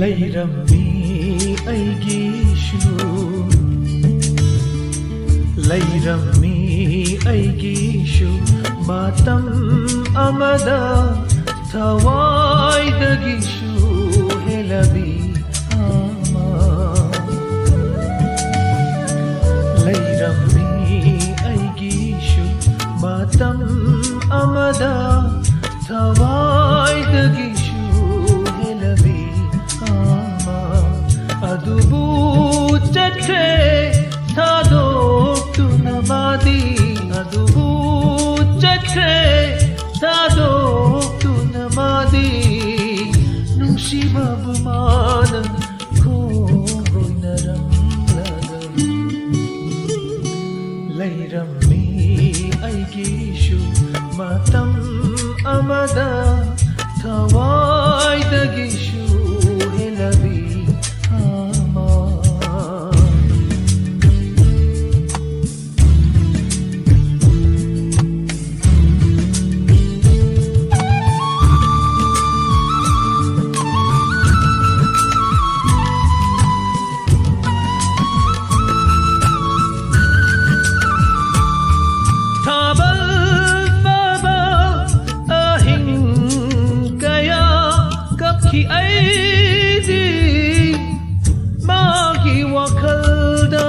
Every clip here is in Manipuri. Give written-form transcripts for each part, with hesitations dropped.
Leirami Eigisu Leirami Eigisu Matam amada Thawai dagishu helabi ama Leirami Eigisu Matam amada Thawai dagishu helabi ama Adubu chatre Thadok tunamadi Adubu chatre Thadok tunamadi Nungshibab manan Koy naramlagan Leirami Eigisu Matam amada Thawai dagishu helabi ama Ki aidi magi wakalda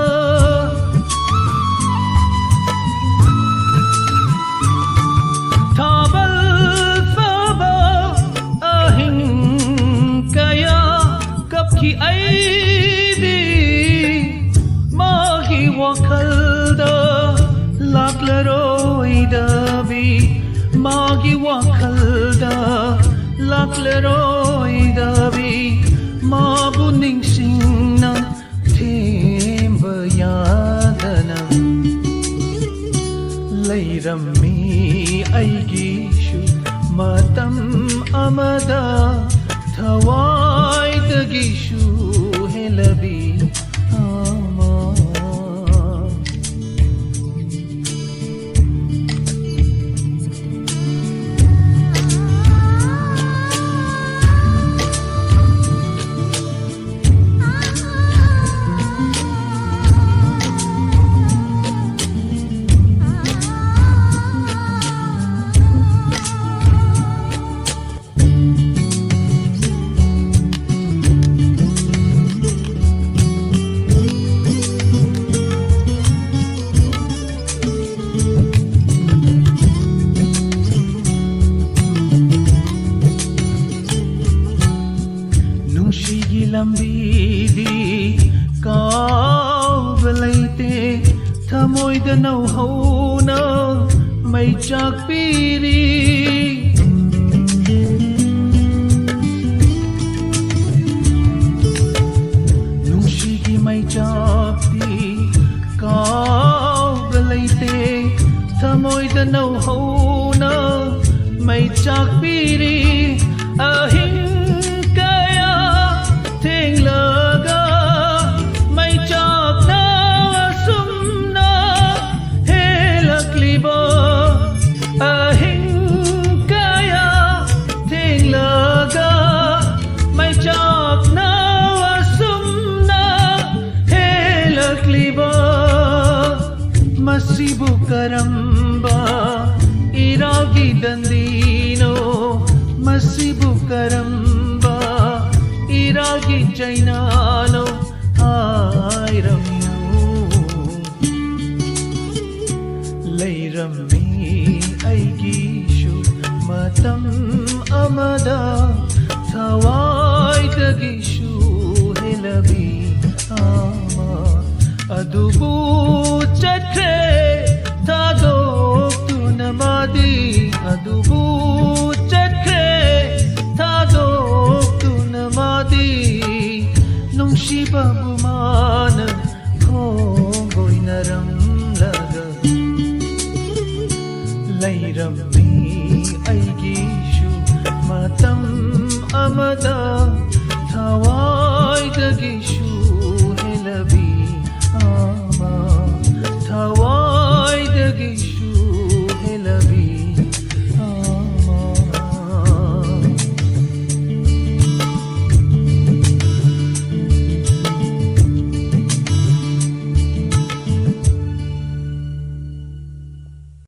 tabal faba ahin kaya kap ki aidi magi wakalda laklaroi dabi magi wakalda laklaroi dabi mabuning singna thembayadana Leirami Eigisu matam amada Thawai dagishu helabi ama Lambidi kaw balaite thamoy da nau hauna may chakpiri nung shigi may chakpi kaw balaite thamoy da nau hauna may chakpiri ahing laga may chak na asumna helakliba ahing kaya ting laga may chak na asumna helakliba masibu karamba iragi dandino masibu karamba iragi jainano airamnu Leirami Eigisu matam amada Thawai dagishu helabi ama Adubu chatre Thadok tunamadi Adubu